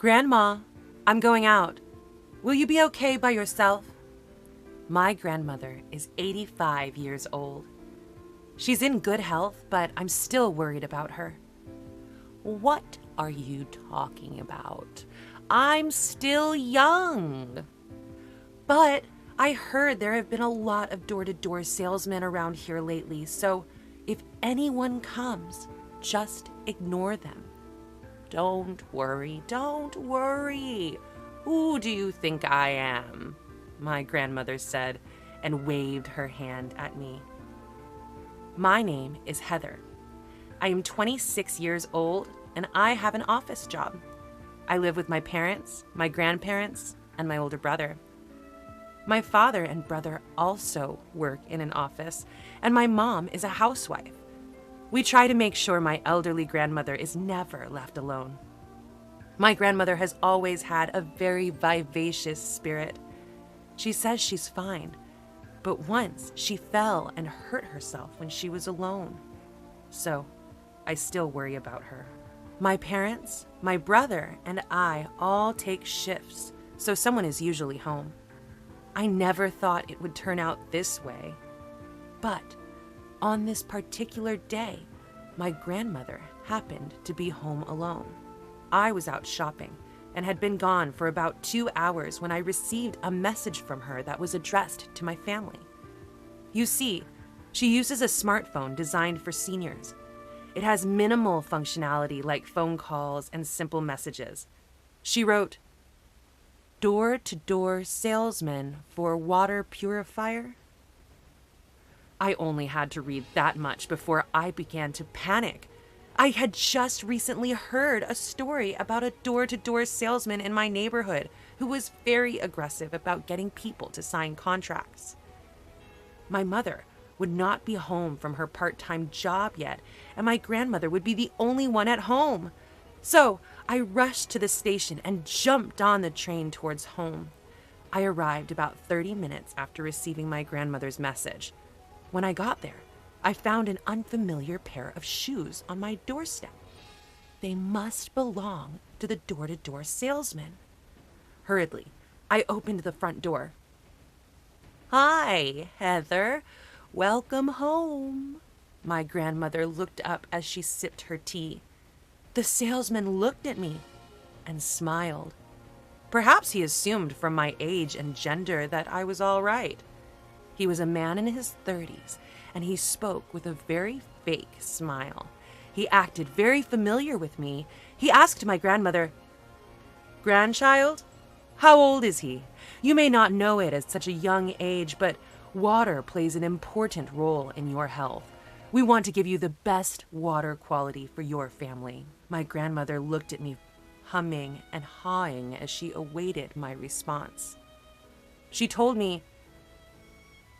Grandma, I'm going out. Will you be okay by yourself? My grandmother is 85 years old. She's in good health, but I'm still worried about her. What are you talking about? I'm still young. But I heard there have been a lot of door-to-door salesmen around here lately, so if anyone comes, just ignore them. Don't worry. Who do you think I am? My grandmother said and waved her hand at me. My name is Heather. I am 26 years old and I have an office job. I live with my parents, my grandparents, and my older brother. My father and brother also work in an office, and my mom is a housewife. We try to make sure my elderly grandmother is never left alone. My grandmother has always had a very vivacious spirit. She says she's fine, but once she fell and hurt herself when she was alone. So I still worry about her. My parents, my brother, and I all take shifts, so someone is usually home. I never thought it would turn out this way. But on this particular day, my grandmother happened to be home alone. I was out shopping and had been gone for about 2 hours when I received a message from her that was addressed to my family. You see, she uses a smartphone designed for seniors. It has minimal functionality like phone calls and simple messages. She wrote, "Door-to-door salesman for water purifier." I only had to read that much before I began to panic. I had just recently heard a story about a door-to-door salesman in my neighborhood who was very aggressive about getting people to sign contracts. My mother would not be home from her part-time job yet, and my grandmother would be the only one at home. So I rushed to the station and jumped on the train towards home. I arrived about 30 minutes after receiving my grandmother's message. When I got there, I found an unfamiliar pair of shoes on my doorstep. They must belong to the door-to-door salesman. Hurriedly, I opened the front door. "Hi, Heather. Welcome home." My grandmother looked up as she sipped her tea. The salesman looked at me and smiled. Perhaps he assumed from my age and gender that I was all right. He was a man in his 30s, and he spoke with a very fake smile. He acted very familiar with me. He asked my grandmother, "Grandchild, how old is he? You may not know it at such a young age, but water plays an important role in your health. We want to give you the best water quality for your family." My grandmother looked at me, humming and hawing as she awaited my response. She told me,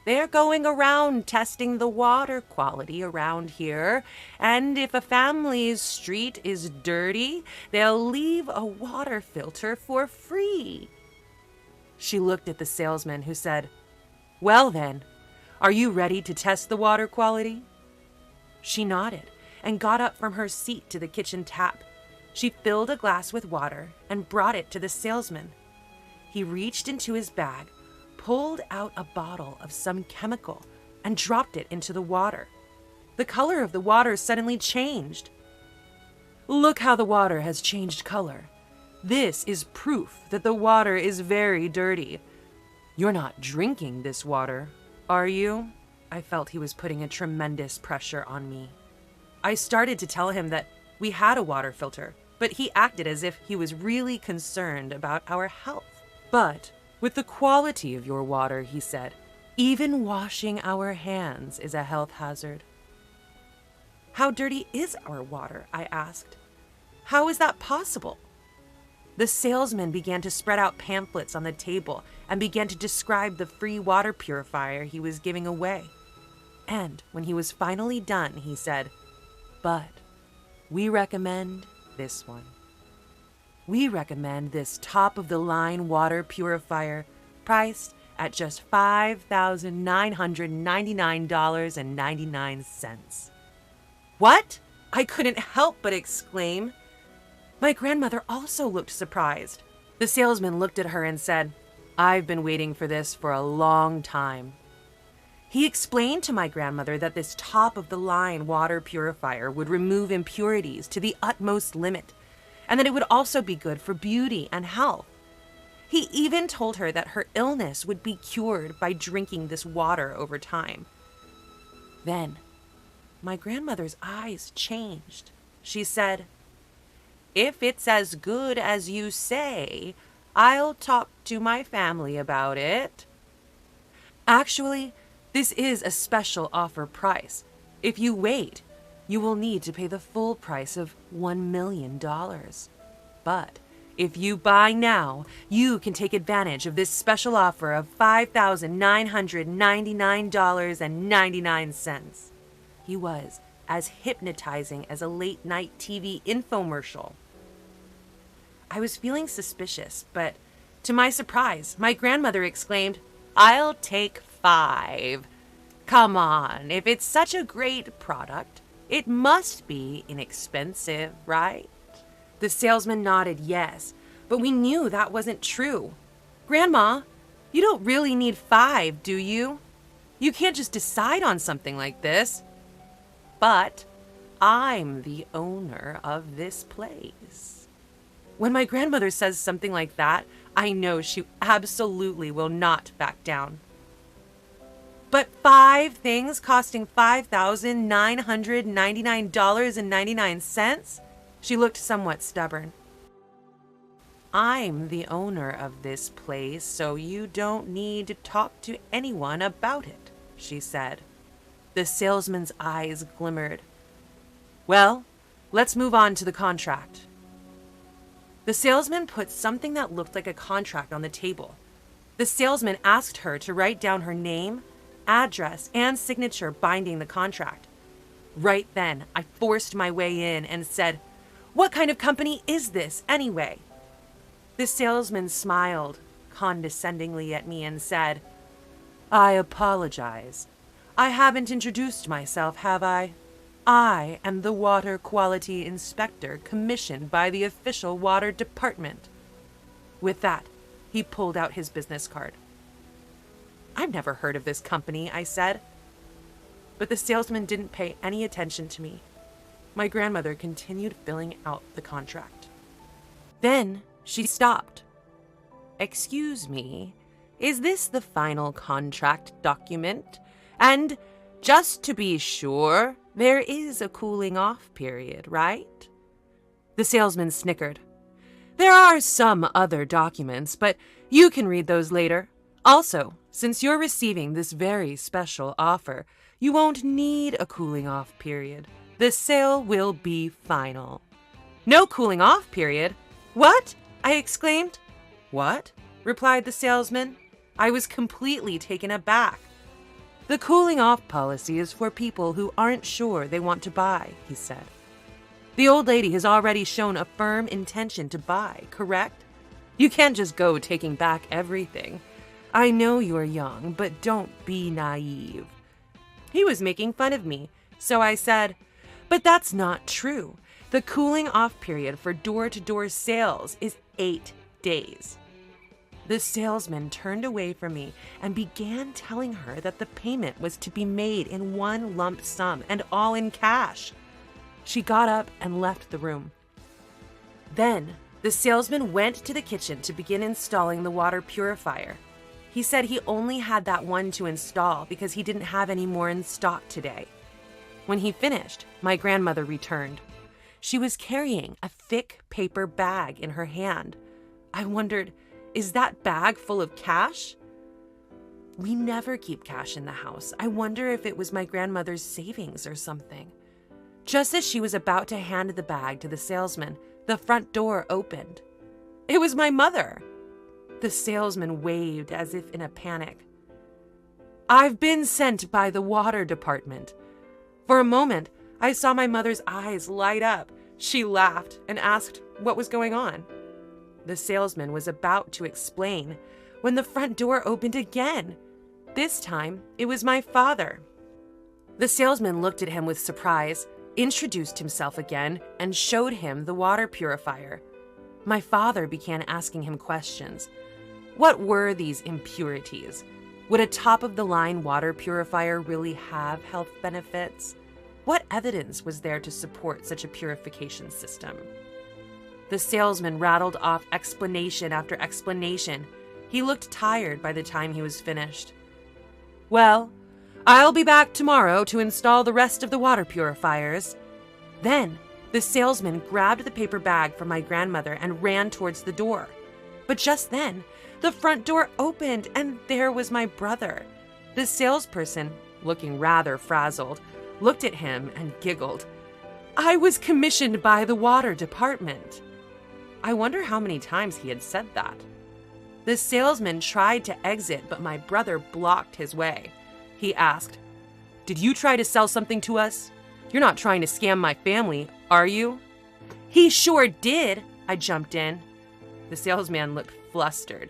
"They're going around testing the water quality around here, and if a family's street is dirty, they'll leave a water filter for free." She looked at the salesman, who said, "Well then, are you ready to test the water quality?" She nodded and got up from her seat to the kitchen tap. She filled a glass with water and brought it to the salesman. He reached into his bag, pulled out a bottle of some chemical, and dropped it into the water. The color of the water suddenly changed. "Look how the water has changed color. This is proof that the water is very dirty. You're not drinking this water, are you?" I felt he was putting a tremendous pressure on me. I started to tell him that we had a water filter, but he acted as if he was really concerned about our health. "But with the quality of your water," he said, "even washing our hands is a health hazard." "How dirty is our water?" I asked. "How is that possible?" The salesman began to spread out pamphlets on the table and began to describe the free water purifier he was giving away. And when he was finally done, he said, "But we recommend this one. We recommend this top-of-the-line water purifier priced at just $5,999.99. What? I couldn't help but exclaim. My grandmother also looked surprised. The salesman looked at her and said, "I've been waiting for this for a long time." He explained to my grandmother that this top-of-the-line water purifier would remove impurities to the utmost limit, and that it would also be good for beauty and health. He even told her that her illness would be cured by drinking this water over time. Then, my grandmother's eyes changed. She said, "If it's as good as you say, I'll talk to my family about it." Actually, this is a special offer price. If you wait, you will need to pay the full price of $1 million. But if you buy now, you can take advantage of this special offer of $5,999.99. He was as hypnotizing as a late-night TV infomercial. I was feeling suspicious, but to my surprise, my grandmother exclaimed, "I'll take 5. Come on, if it's such a great product, it must be inexpensive, right?" The salesman nodded yes, but we knew that wasn't true. "Grandma, you don't really need 5, do you? You can't just decide on something like this." "But I'm the owner of this place." When my grandmother says something like that, I know she absolutely will not back down. "But 5 things costing $5,999.99? She looked somewhat stubborn. "I'm the owner of this place, so you don't need to talk to anyone about it," she said. The salesman's eyes glimmered. "Well, let's move on to the contract." The salesman put something that looked like a contract on the table. The salesman asked her to write down her name, address, and signature binding the contract. Right then, I forced my way in and said, "What kind of company is this, anyway?" The salesman smiled condescendingly at me and said, "I apologize. I haven't introduced myself, have I? I am the water quality inspector commissioned by the official water department." With that, he pulled out his business card. "I've never heard of this company," I said. But the salesman didn't pay any attention to me. My grandmother continued filling out the contract. Then she stopped. "Excuse me, is this the final contract document? And just to be sure, there is a cooling off period, right?" The salesman snickered. "There are some other documents, but you can read those later. Also, since you're receiving this very special offer, you won't need a cooling off period. The sale will be final." "No cooling off period? What?" I exclaimed. "What?" replied the salesman. I was completely taken aback. "The cooling off policy is for people who aren't sure they want to buy," he said. "The old lady has already shown a firm intention to buy, correct? You can't just go taking back everything. I know you're young, but don't be naive." He was making fun of me, so I said, "But that's not true. The cooling off period for door-to-door sales is 8 days. The salesman turned away from me and began telling her that the payment was to be made in one lump sum and all in cash. She got up and left the room. Then the salesman went to the kitchen to begin installing the water purifier. He said he only had that one to install because he didn't have any more in stock today. When he finished, my grandmother returned. She was carrying a thick paper bag in her hand. I wondered, is that bag full of cash? We never keep cash in the house. I wonder if it was my grandmother's savings or something. Just as she was about to hand the bag to the salesman, the front door opened. It was my mother. The salesman waved as if in a panic. "I've been sent by the water department." For a moment, I saw my mother's eyes light up. She laughed and asked what was going on. The salesman was about to explain when the front door opened again. This time, it was my father. The salesman looked at him with surprise. introduced himself again, and showed him the water purifier. My father began asking him questions. What were these impurities? Would a top-of-the-line water purifier really have health benefits? What evidence was there to support such a purification system? The salesman rattled off explanation after explanation. He looked tired by the time he was finished. Well, I'll be back tomorrow to install the rest of the water purifiers. Then, the salesman grabbed the paper bag from my grandmother and ran towards the door. But just then, the front door opened and there was my brother. The salesperson, looking rather frazzled, looked at him and giggled. I was commissioned by the water department. I wonder how many times he had said that. The salesman tried to exit, but my brother blocked his way. He asked, "Did you try to sell something to us? You're not trying to scam my family, are you?" "He sure did," I jumped in. The salesman looked flustered.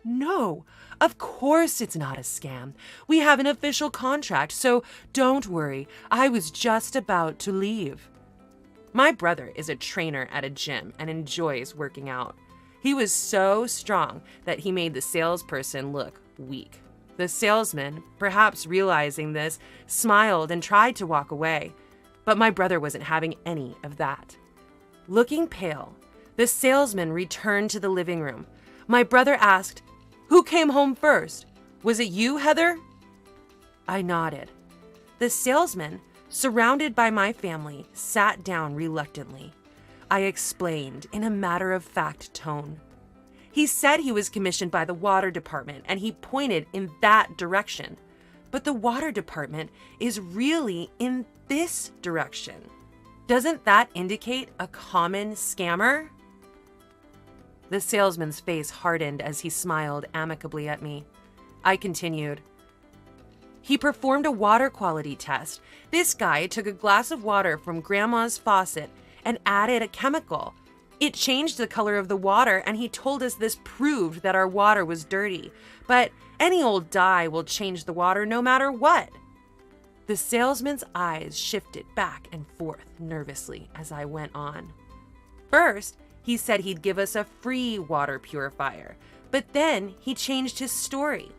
"No, of course it's not a scam. We have an official contract, so don't worry. I was just about to leave." My brother is a trainer at a gym and enjoys working out. He was so strong that he made the salesperson look weak. The salesman, perhaps realizing this, smiled and tried to walk away, but my brother wasn't having any of that. Looking pale, the salesman returned to the living room. My brother asked, "Who came home first? Was it you, Heather?" I nodded. The salesman, surrounded by my family, sat down reluctantly. I explained in a matter-of-fact tone. He said he was commissioned by the water department, and he pointed in that direction. But the water department is really in this direction. Doesn't that indicate a common scammer? The salesman's face hardened as he smiled amicably at me. I continued. He performed a water quality test. This guy took a glass of water from Grandma's faucet and added a chemical. It changed the color of the water, and he told us this proved that our water was dirty. But any old dye will change the water no matter what. The salesman's eyes shifted back and forth nervously as I went on. First, he said he'd give us a free water purifier, but then he changed his story.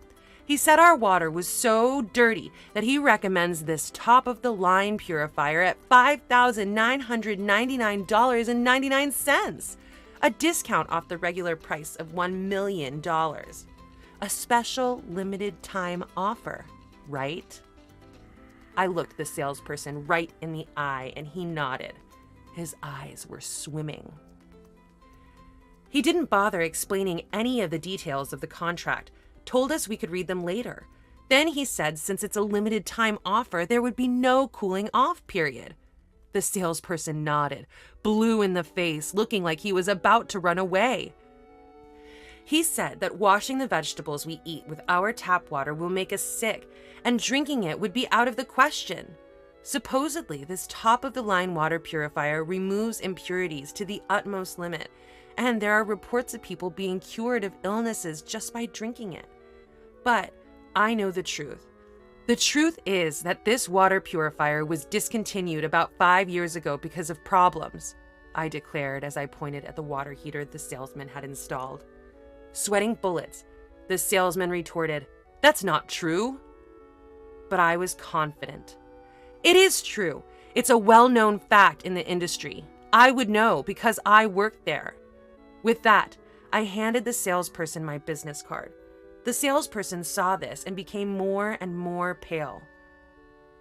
He said our water was so dirty that he recommends this top-of-the-line purifier at $5,999.99, a discount off the regular price of $1 million. A special limited-time offer, right? I looked the salesperson right in the eye, and he nodded. His eyes were swimming. He didn't bother explaining any of the details of the contract, told us we could read them later. Then he said since it's a limited time offer, there would be no cooling off period. The salesperson nodded, blue in the face, looking like he was about to run away. He said that washing the vegetables we eat with our tap water will make us sick, and drinking it would be out of the question. Supposedly, this top-of-the-line water purifier removes impurities to the utmost limit, and there are reports of people being cured of illnesses just by drinking it. But I know the truth. The truth is that this water purifier was discontinued about 5 years ago because of problems, I declared as I pointed at the water heater the salesman had installed. Sweating bullets, the salesman retorted, "That's not true." But I was confident. It is true. It's a well-known fact in the industry. I would know because I worked there. With that, I handed the salesperson my business card. The salesperson saw this and became more and more pale.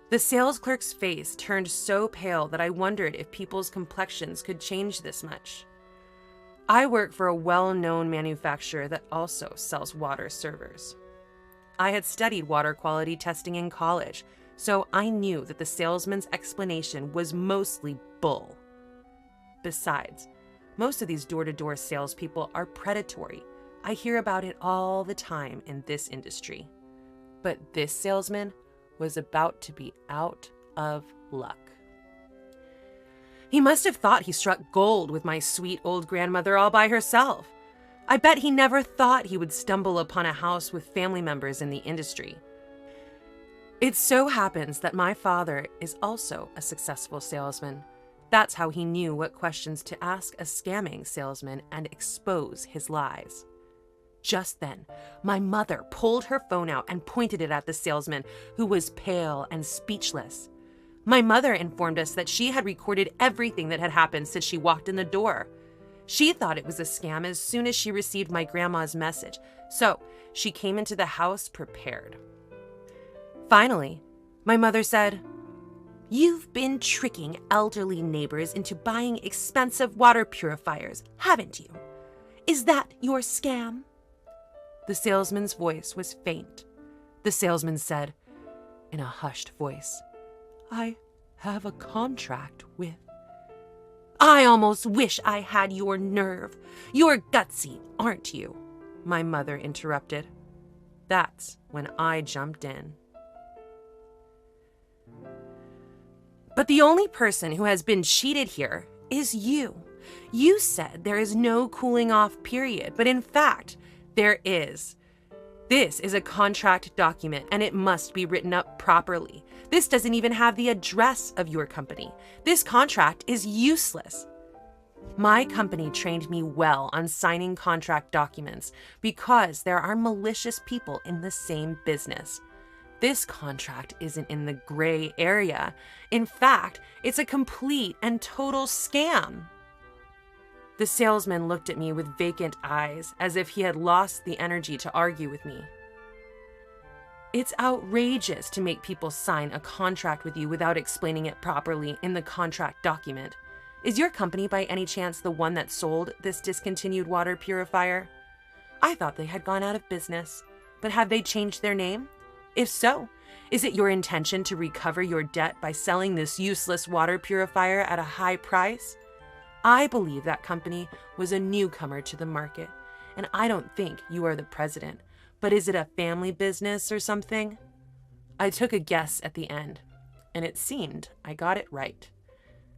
The sales clerk's face turned so pale that I wondered if people's complexions could change this much. I work for a well-known manufacturer that also sells water servers. I had studied water quality testing in college, so I knew that the salesman's explanation was mostly bull. Besides, most of these door-to-door salespeople are predatory. I hear about it all the time in this industry. But this salesman was about to be out of luck. He must have thought he struck gold with my sweet old grandmother all by herself. I bet he never thought he would stumble upon a house with family members in the industry. It so happens that my father is also a successful salesman. That's how he knew what questions to ask a scamming salesman and expose his lies. Just then, my mother pulled her phone out and pointed it at the salesman, who was pale and speechless. My mother informed us that she had recorded everything that had happened since she walked in the door. She thought it was a scam as soon as she received my grandma's message, so she came into the house prepared. Finally, my mother said, "You've been tricking elderly neighbors into buying expensive water purifiers, haven't you? Is that your scam?" The salesman's voice was faint. The salesman said, in a hushed voice, "I have a contract with—" "I almost wish I had your nerve. You're gutsy, aren't you?" my mother interrupted. That's when I jumped in. But the only person who has been cheated here is you. You said there is no cooling off period, but in fact, there is. This is a contract document and it must be written up properly. This doesn't even have the address of your company. This contract is useless. My company trained me well on signing contract documents because there are malicious people in the same business. This contract isn't in the gray area. In fact, it's a complete and total scam. The salesman looked at me with vacant eyes, as if he had lost the energy to argue with me. It's outrageous to make people sign a contract with you without explaining it properly in the contract document. Is your company by any chance the one that sold this discontinued water purifier? I thought they had gone out of business, but have they changed their name? If so, is it your intention to recover your debt by selling this useless water purifier at a high price? I believe that company was a newcomer to the market, and I don't think you are the president, but is it a family business or something? I took a guess at the end, and it seemed I got it right.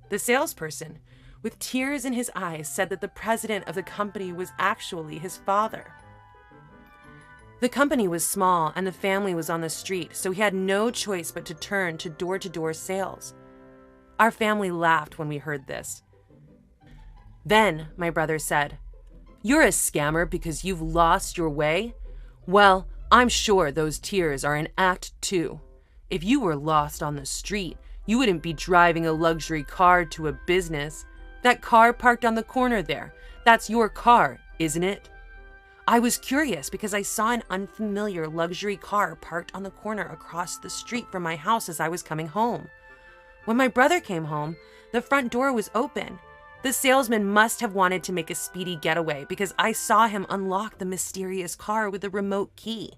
The salesperson, with tears in his eyes, said that the president of the company was actually his father. The company was small and the family was on the street, so he had no choice but to turn to door-to-door sales. Our family laughed when we heard this. Then my brother said, "You're a scammer because you've lost your way? Well, I'm sure those tears are in Act 2. If you were lost on the street, you wouldn't be driving a luxury car to a business. That car parked on the corner there, that's your car, isn't it?" I was curious because I saw an unfamiliar luxury car parked on the corner across the street from my house as I was coming home. When my brother came home, the front door was open. The salesman must have wanted to make a speedy getaway because I saw him unlock the mysterious car with a remote key.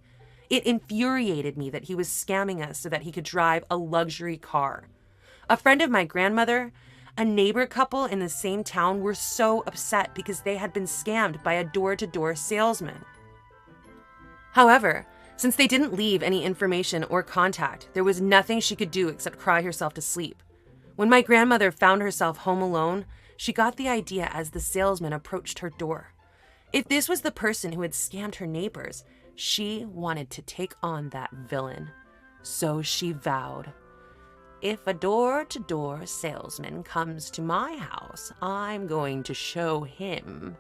It infuriated me that he was scamming us so that he could drive a luxury car. A friend of my grandmother, a neighbor couple in the same town, were so upset because they had been scammed by a door-to-door salesman. However, since they didn't leave any information or contact, there was nothing she could do except cry herself to sleep. When my grandmother found herself home alone, she got the idea as the salesman approached her door. If this was the person who had scammed her neighbors, she wanted to take on that villain. So she vowed, "If a door-to-door salesman comes to my house, I'm going to show him."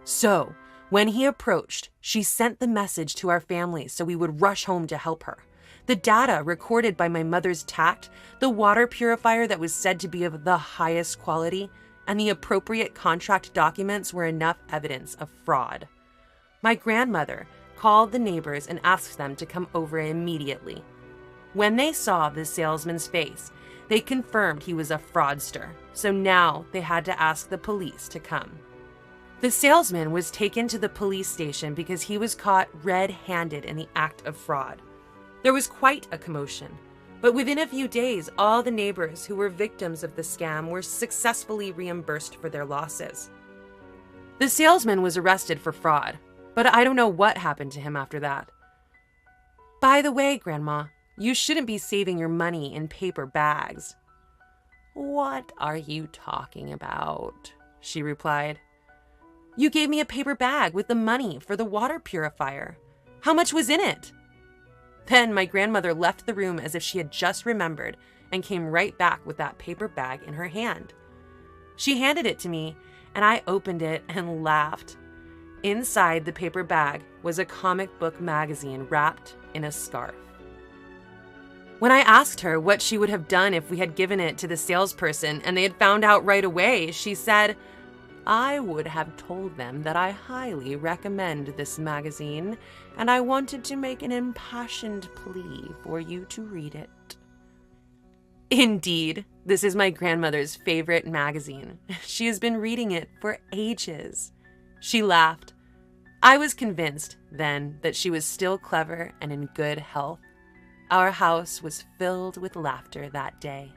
So, when he approached, she sent the message to our family so we would rush home to help her. The data recorded by my mother's tact, the water purifier that was said to be of the highest quality, and the appropriate contract documents were enough evidence of fraud. My grandmother called the neighbors and asked them to come over immediately. When they saw the salesman's face, they confirmed he was a fraudster, so now they had to ask the police to come. The salesman was taken to the police station because he was caught red-handed in the act of fraud. There was quite a commotion, but within a few days, all the neighbors who were victims of the scam were successfully reimbursed for their losses. The salesman was arrested for fraud, but I don't know what happened to him after that. By the way, Grandma, you shouldn't be saving your money in paper bags. "What are you talking about?" she replied. "You gave me a paper bag with the money for the water purifier. How much was in it?" Then my grandmother left the room as if she had just remembered and came right back with that paper bag in her hand. She handed it to me, and I opened it and laughed. Inside the paper bag was a comic book magazine wrapped in a scarf. When I asked her what she would have done if we had given it to the salesperson and they had found out right away, she said, "I would have told them that I highly recommend this magazine, and I wanted to make an impassioned plea for you to read it." Indeed, this is my grandmother's favorite magazine. She has been reading it for ages. She laughed. I was convinced then that she was still clever and in good health. Our house was filled with laughter that day.